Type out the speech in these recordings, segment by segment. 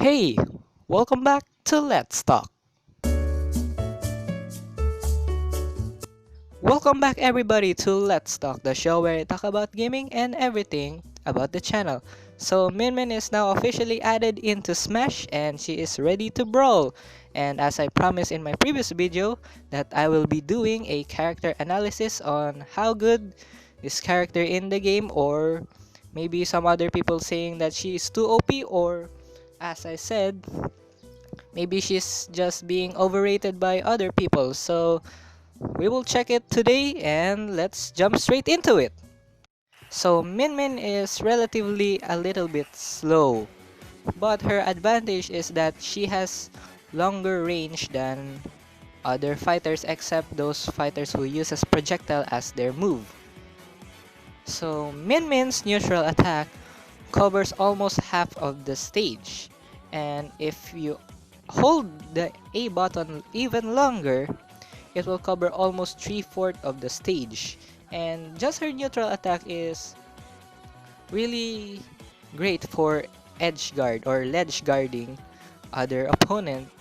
Hey, welcome back to Let's Talk. Welcome back everybody to Let's Talk, the show where I talk about gaming and everything about the channel. So Minmin is now officially added into Smash and she is ready to brawl. And as I promised in my previous video that I will be doing a character analysis on how good this character in the game, or maybe some other people saying that she is too OP, or as I said, maybe she's just being overrated by other people. So we will check it today and let's jump straight into it. So Min Min is relatively a little bit slow, but her advantage is that she has longer range than other fighters except those fighters who uses projectile as their move. So Min Min's neutral attack covers almost half of the stage, and if you hold the A button even longer, it will cover almost 3/4 of the stage. And just her neutral attack is really great for edge guard or ledge guarding other opponent.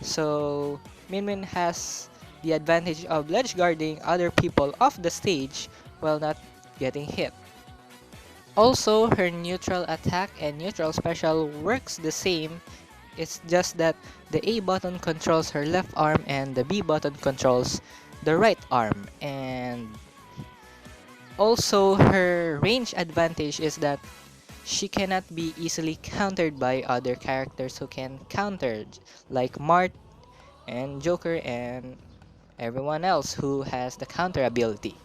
So Min Min has the advantage of ledge guarding other people off the stage while not getting hit. Also, her neutral attack and neutral special works the same. It's just that the A button controls her left arm and the B button controls the right arm. And also, her range advantage is that she cannot be easily countered by other characters who can counter, like Mart and Joker and everyone else who has the counter ability.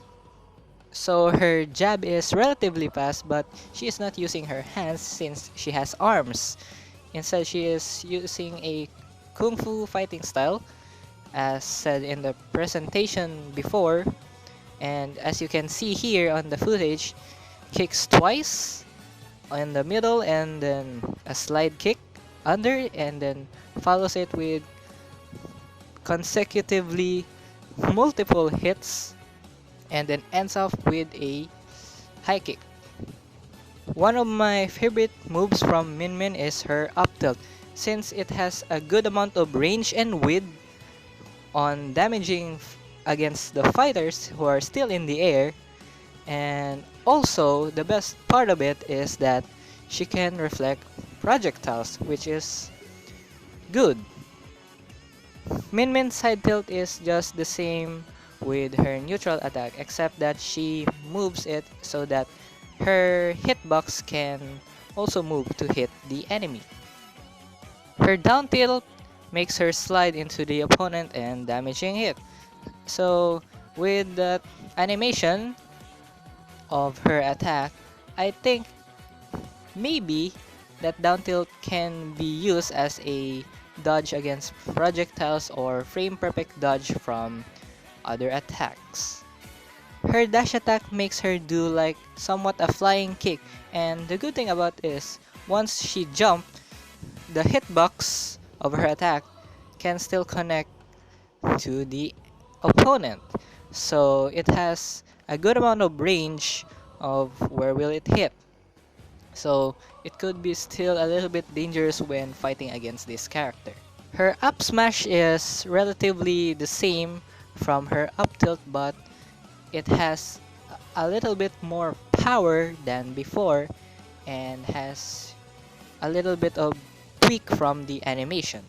So her jab is relatively fast, but she is not using her hands since she has arms. Instead, she is using a kung fu fighting style, as said in the presentation before. And as you can see here on the footage, kicks twice in the middle and then a slide kick under, and then follows it with consecutively multiple hits and then ends off with a high kick. One of my favorite moves from Min Min is her up tilt, since it has a good amount of range and width on damaging against the fighters who are still in the air. And also, the best part of it is that she can reflect projectiles, which is good. Min Min's side tilt is just the same with her neutral attack, except that she moves it so that her hitbox can also move to hit the enemy. Her down tilt makes her slide into the opponent and damaging it. So with that animation of her attack, I think maybe that down tilt can be used as a dodge against projectiles or frame perfect dodge from other attacks. Her dash attack makes her do like somewhat a flying kick, and the good thing about is once she jumps, the hitbox of her attack can still connect to the opponent. So it has a good amount of range of where will it hit. So it could be still a little bit dangerous when fighting against this character. Her up smash is relatively the same from her up tilt, but it has a little bit more power than before and has a little bit of tweak from the animation.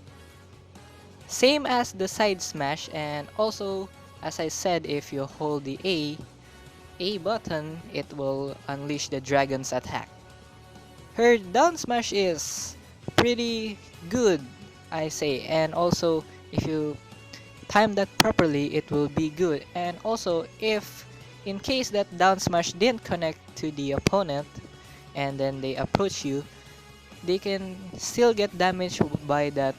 Same as the side smash, and also as I said, if you hold the A button, it will unleash the dragon's attack. Her down smash is pretty good, I say, and also if you time that properly, it will be good. And also, if in case that down smash didn't connect to the opponent and then they approach you, they can still get damaged by that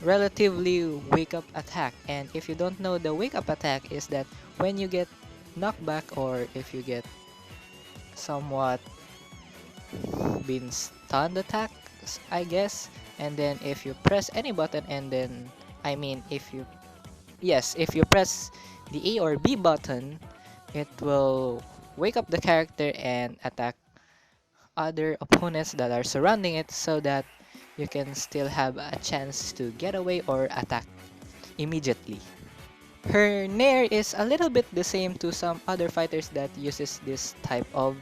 relatively wake up attack. And if you don't know, the wake up attack is that when you get knocked back, or if you get somewhat been stunned attack, I guess, and then if you press any button, and then I mean if you if you press the A or B button, it will wake up the character and attack other opponents that are surrounding it so that you can still have a chance to get away or attack immediately. Her Nair is a little bit the same to some other fighters that uses this type of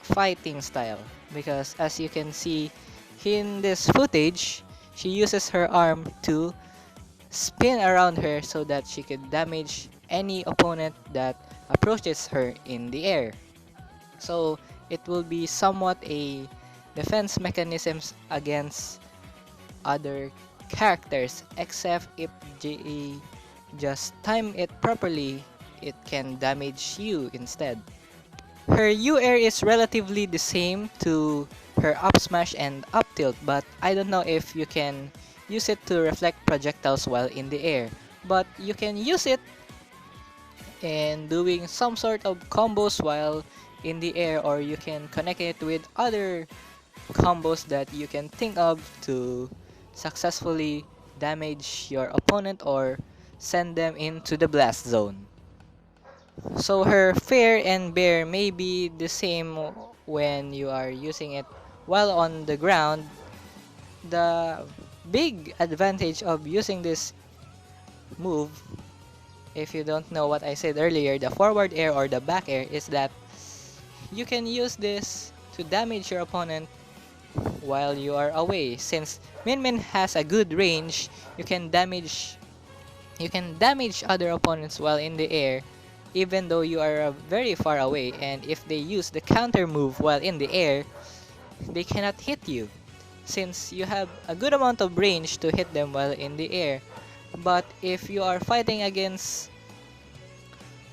fighting style, because as you can see in this footage, she uses her arm to spin around her so that she could damage any opponent that approaches her in the air. So it will be somewhat a defense mechanisms against other characters, except if they just time it properly, it can damage you instead. Her U-air is relatively the same to her up smash and up tilt, but I don't know if you can use it to reflect projectiles while in the air. But you can use it in doing some sort of combos while in the air, or you can connect it with other combos that you can think of to successfully damage your opponent or send them into the blast zone. So her fair and bear may be the same when you are using it while on the ground. The big advantage of using this move, if you don't know what I said earlier, the forward air or the back air, is that you can use this to damage your opponent while you are away. Since Min Min has a good range, you can damage other opponents while in the air even though you are very far away, and if they use the counter move while in the air, they cannot hit you since you have a good amount of range to hit them while in the air. But if you are fighting against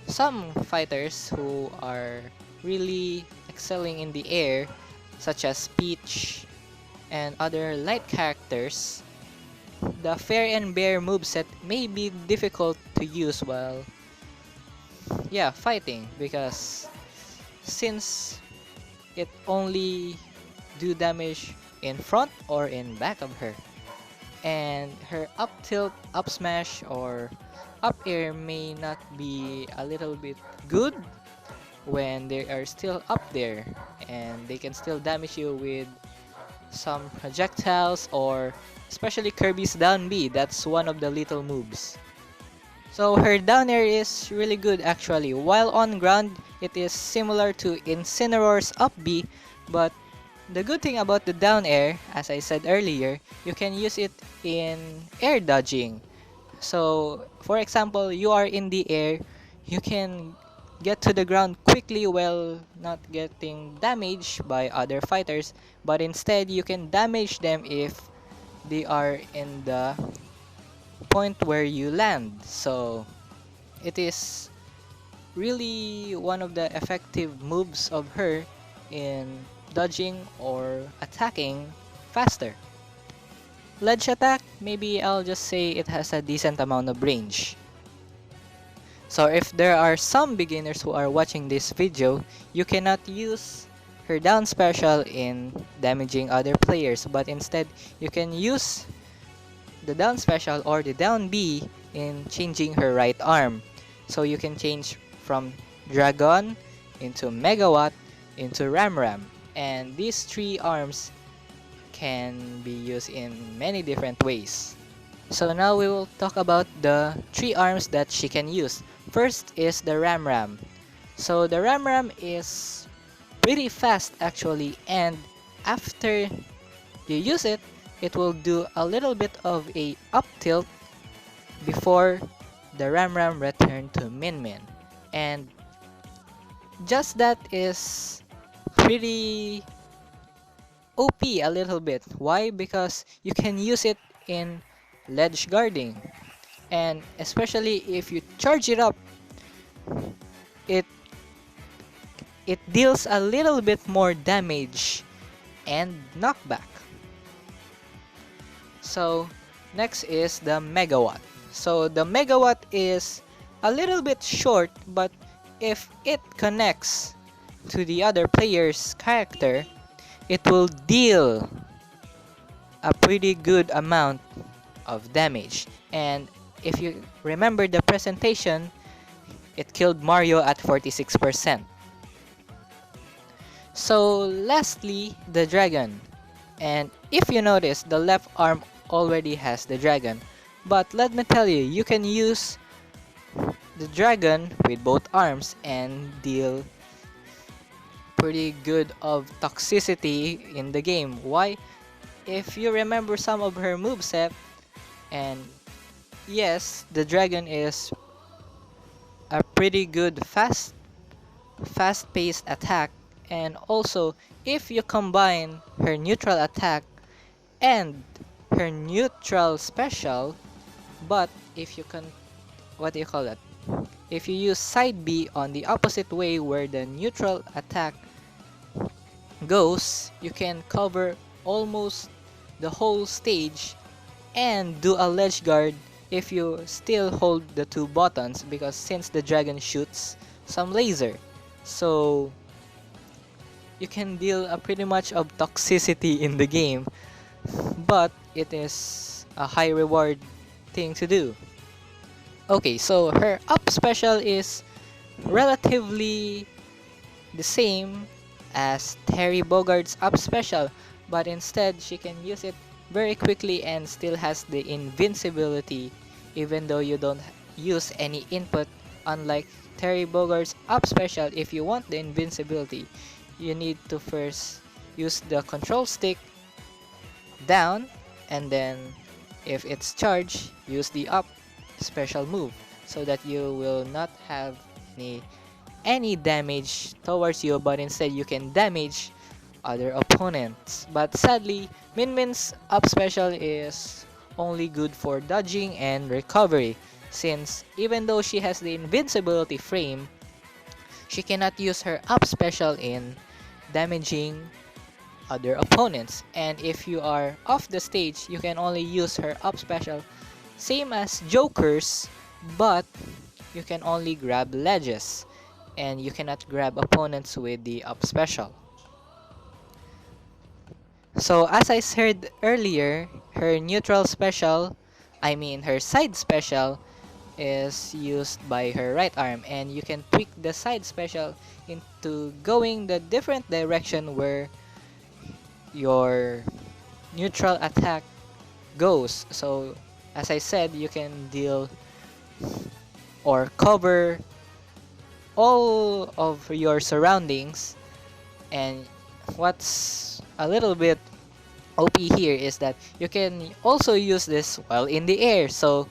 some fighters who are really excelling in the air, such as Peach and other light characters, the fair and bear moveset may be difficult to use while fighting, because since it only do damage in front or in back of her, and her up tilt, up smash, or up air may not be a little bit good when they are still up there, and they can still damage you with some projectiles, or especially Kirby's down B. That's one of the little moves. So her down air is really good actually. While on ground, it is similar to Incineroar's up B, but the good thing about the down air, as I said earlier, you can use it in air dodging. So, for example, you are in the air, you can get to the ground quickly while not getting damaged by other fighters, but instead you can damage them if they are in the point where you land. So, it is really one of the effective moves of her in dodging or attacking faster. Ledge attack, maybe I'll just say it has a decent amount of range. So if there are some beginners who are watching this video, you cannot use her down special in damaging other players, but instead you can use the down special or the down B in changing her right arm. So you can change from Dragon into Megawatt into Ram, and these three arms can be used in many different ways. So now we will talk about the three arms that she can use. First is the Ram. So the Ram is pretty fast actually, and after you use it, it will do a little bit of a up tilt before the Ram return to Min, and just that is pretty OP a little bit. Why? Because you can use it in ledge guarding, and especially if you charge it up, it deals a little bit more damage and knockback. So next is the Megawatt. So the Megawatt is a little bit short, but if it connects to the other player's character, it will deal a pretty good amount of damage. And if you remember the presentation, it killed Mario at 46%. So lastly, the dragon. And if you notice, the left arm already has the dragon. But let me tell you, you can use the dragon with both arms and deal pretty good of toxicity in the game. Why? If you remember some of her moveset, and yes, the dragon is a pretty good fast-paced attack, and also if you combine her neutral attack and her neutral special, but if you can, what do you call it? If you use side B on the opposite way where the neutral attack goes, you can cover almost the whole stage and do a ledge guard if you still hold the two buttons, because since the dragon shoots some laser, so you can deal a pretty much of toxicity in the game, but it is a high reward thing to do. Okay, so her up special is relatively the same as Terry Bogard's up special, but instead she can use it very quickly and still has the invincibility even though you don't use any input. Unlike Terry Bogard's up special, if you want the invincibility, you need to first use the control stick down, and then if it's charged, use the up special move so that you will not have any damage towards you, but instead you can damage other opponents. But sadly, Min Min's up special is only good for dodging and recovery, since even though she has the invincibility frame, she cannot use her up special in damaging other opponents. And if you are off the stage, you can only use her up special, same as Joker's, but you can only grab ledges and you cannot grab opponents with the up special. So as I said earlier, her neutral special, I mean her side special, is used by her right arm, and you can tweak the side special into going the different direction where your neutral attack goes. So as I said, you can deal or cover all of your surroundings. And what's a little bit OP here is that you can also use this while in the air, so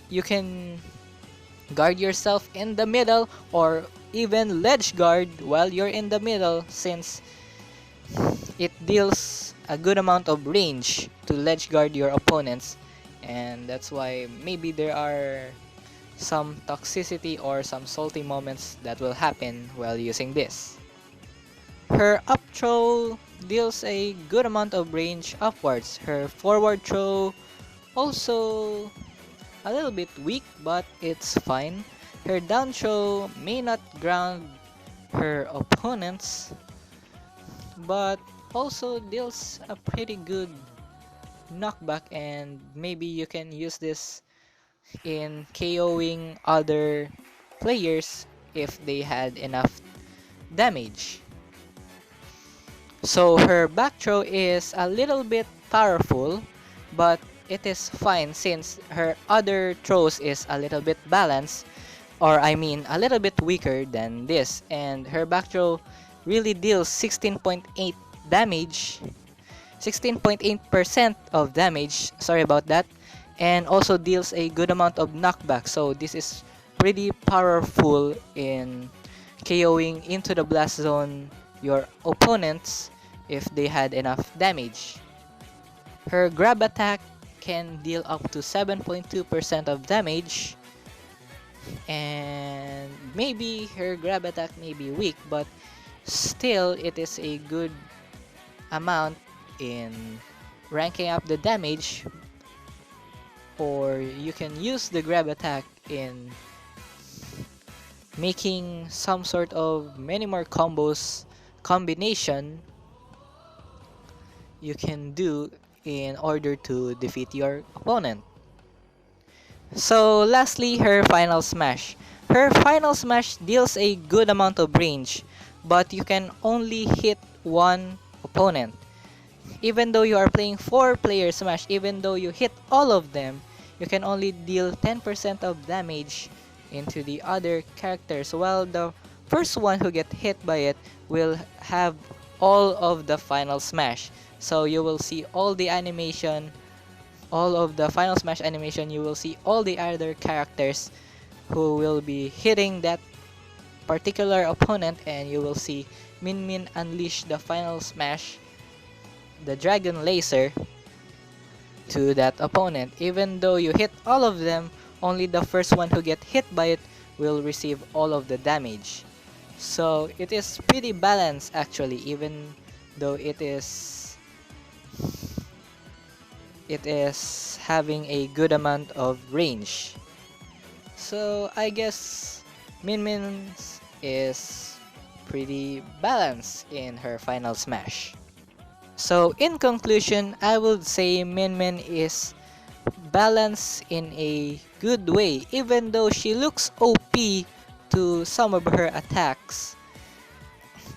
you can guard yourself in the middle or even ledge guard while you're in the middle, since it deals a good amount of range to ledge guard your opponents. And that's why maybe there are some toxicity or some salty moments that will happen while using this. Her up throw deals a good amount of range upwards. Her forward throw also a little bit weak, but it's fine. Her down throw may not ground her opponents, but also deals a pretty good knockback, and maybe you can use this in KOing other players if they had enough damage. So her back throw is a little bit powerful, but it is fine since her other throws is a little bit balanced, or I mean a little bit weaker than this, and her back throw really deals 16.8 damage, 16.8% of damage, sorry about that, and also deals a good amount of knockback. So this is pretty powerful in KOing into the blast zone your opponents if they had enough damage. Her grab attack can deal up to 7.2% of damage, and maybe her grab attack may be weak, but still it is a good amount in ranking up the damage. Or you can use the grab attack in making some sort of many more combination you can do in order to defeat your opponent. So lastly, her final smash. Her final smash deals a good amount of range, but you can only hit one opponent. Even though you are playing 4-player Smash, even though you hit all of them, you can only deal 10% of damage into the other characters, while the first one who get hit by it will have all of the final smash. So you will see all the animation, all of the final smash animation. You will see all the other characters who will be hitting that particular opponent, and you will see Min Min unleash the final smash, the dragon laser, to that opponent. Even though you hit all of them, only the first one who get hit by it will receive all of the damage. So it is pretty balanced actually, even though it is having a good amount of range. So I guess Min Min is pretty balanced in her final smash. So in conclusion, I would say Min Min is balanced in a good way. Even though she looks OP to some of her attacks,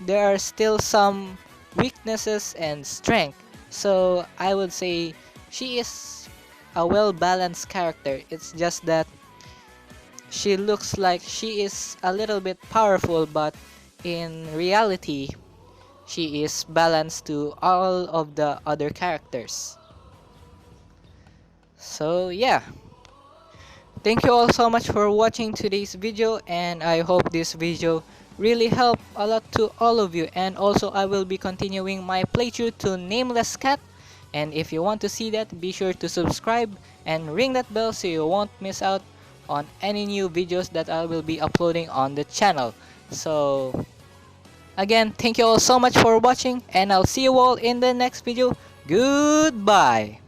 there are still some weaknesses and strength. So I would say she is a well-balanced character. It's just that she looks like she is a little bit powerful, but in reality, she is balanced to all of the other characters. So yeah, thank you all so much for watching today's video, and I hope this video really helped a lot to all of you. And also I will be continuing my playthrough to Nameless Cat, and if you want to see that, be sure to subscribe and ring that bell so you won't miss out on any new videos that I will be uploading on the channel. So again, thank you all so much for watching, and I'll see you all in the next video. Goodbye.